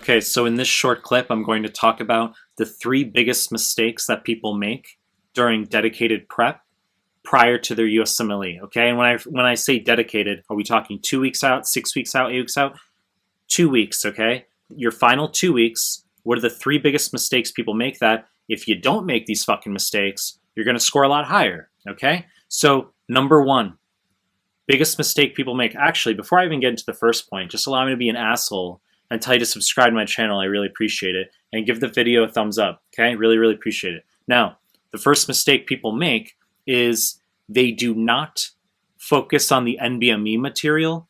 Okay, so in this short clip, I'm going to talk about the three biggest mistakes that people make during dedicated prep prior to their USMLE. Okay, and when I say dedicated, are we talking 2 weeks out, 6 weeks out, 8 weeks out? 2 weeks. Okay, your final 2 weeks. What are the three biggest mistakes people make? That if you don't make these fucking mistakes, you're going to score a lot higher. Okay, so number one, biggest mistake people make. Actually, before I even get into the first point, just allow me to be an asshole and tell you to subscribe to my channel. I really appreciate it. And give the video a thumbs up. Okay? Really, really appreciate it. Now, the first mistake people make is they do not focus on the NBME material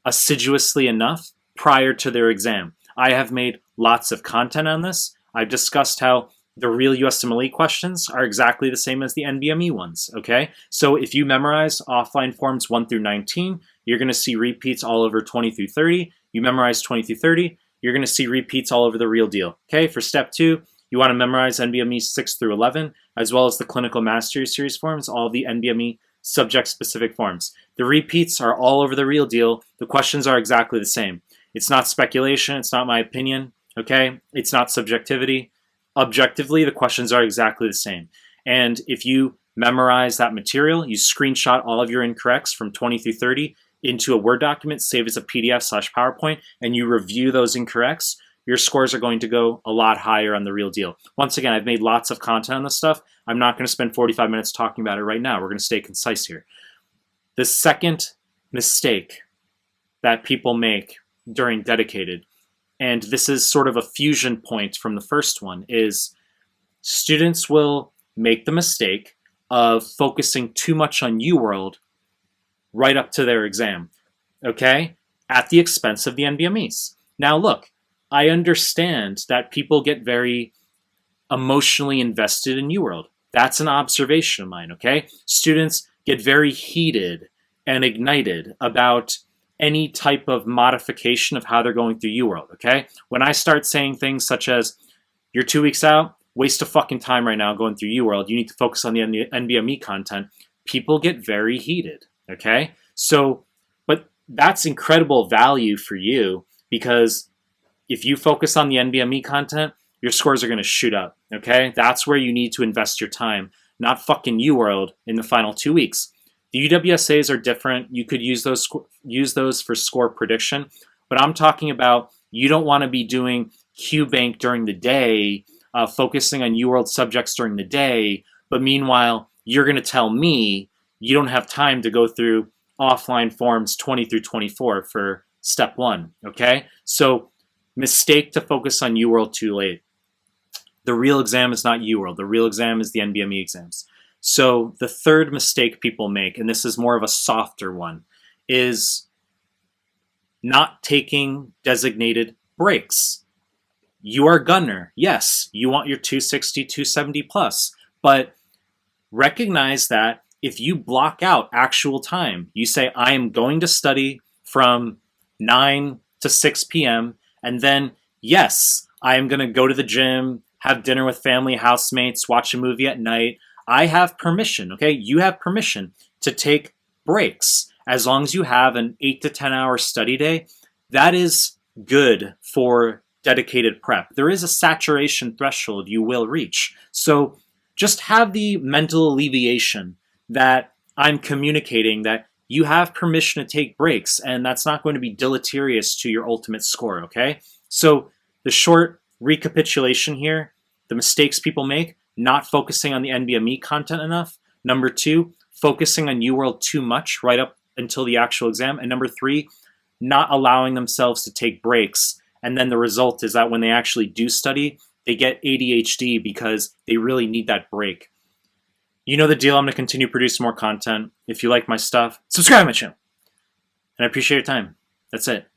assiduously enough prior to their exam. I have made lots of content on this. I've discussed how the real USMLE questions are exactly the same as the NBME ones, okay? So if you memorize offline forms 1 through 19, you're going to see repeats all over 20 through 30. You memorize 20 through 30, you're going to see repeats all over the real deal, okay? For step 2, you want to memorize NBME 6 through 11, as well as the Clinical Mastery Series forms, all the NBME subject-specific forms. The repeats are all over the real deal. The questions are exactly the same. It's not speculation. It's not my opinion, okay? It's not subjectivity. Objectively, the questions are exactly the same. And if you memorize that material, you screenshot all of your incorrects from 20 through 30 into a Word document, save as a PDF/PowerPoint, and you review those incorrects, your scores are going to go a lot higher on the real deal. Once again, I've made lots of content on this stuff. I'm not going to spend 45 minutes talking about it right now. We're going to stay concise here. The second mistake that people make during dedicated, and this is sort of a fusion point from the first one, is students will make the mistake of focusing too much on UWorld right up to their exam, okay, at the expense of the NBMEs. Now look, I understand that people get very emotionally invested in UWorld. That's an observation of mine, okay? Students get very heated and ignited about any type of modification of how they're going through UWorld, okay? When I start saying things such as, you're 2 weeks out, waste of fucking time right now going through UWorld, you need to focus on the NBME content, people get very heated, okay? So, but that's incredible value for you, because if you focus on the NBME content, your scores are going to shoot up, okay? That's where you need to invest your time, not fucking UWorld in the final 2 weeks. The UWSAs are different. You could use those for score prediction, but I'm talking about you don't want to be doing QBank during the day, focusing on UWorld subjects during the day, but meanwhile, you're going to tell me you don't have time to go through offline forms 20 through 24 for step 1, okay? So mistake to focus on UWorld too late. The real exam is not UWorld. The real exam is the NBME exams. So the third mistake people make, and this is more of a softer one, is not taking designated breaks. You are a gunner. Yes, you want your 260, 270 plus, but recognize that if you block out actual time, you say, I am going to study from 9 to 6 p.m., and then, yes, I am going to go to the gym, have dinner with family, housemates, watch a movie at night. I have permission, okay? You have permission to take breaks as long as you have an 8 to 10 hour study day. That is good for dedicated prep. There is a saturation threshold you will reach. So just have the mental alleviation that I'm communicating that you have permission to take breaks, and that's not going to be deleterious to your ultimate score, okay? So the short recapitulation here, the mistakes people make: not focusing on the NBME content enough. Number 2, focusing on UWorld too much right up until the actual exam. And number 3, not allowing themselves to take breaks. And then the result is that when they actually do study, they get ADHD because they really need that break. You know the deal. I'm going to continue producing more content. If you like my stuff, subscribe to my channel. And I appreciate your time. That's it.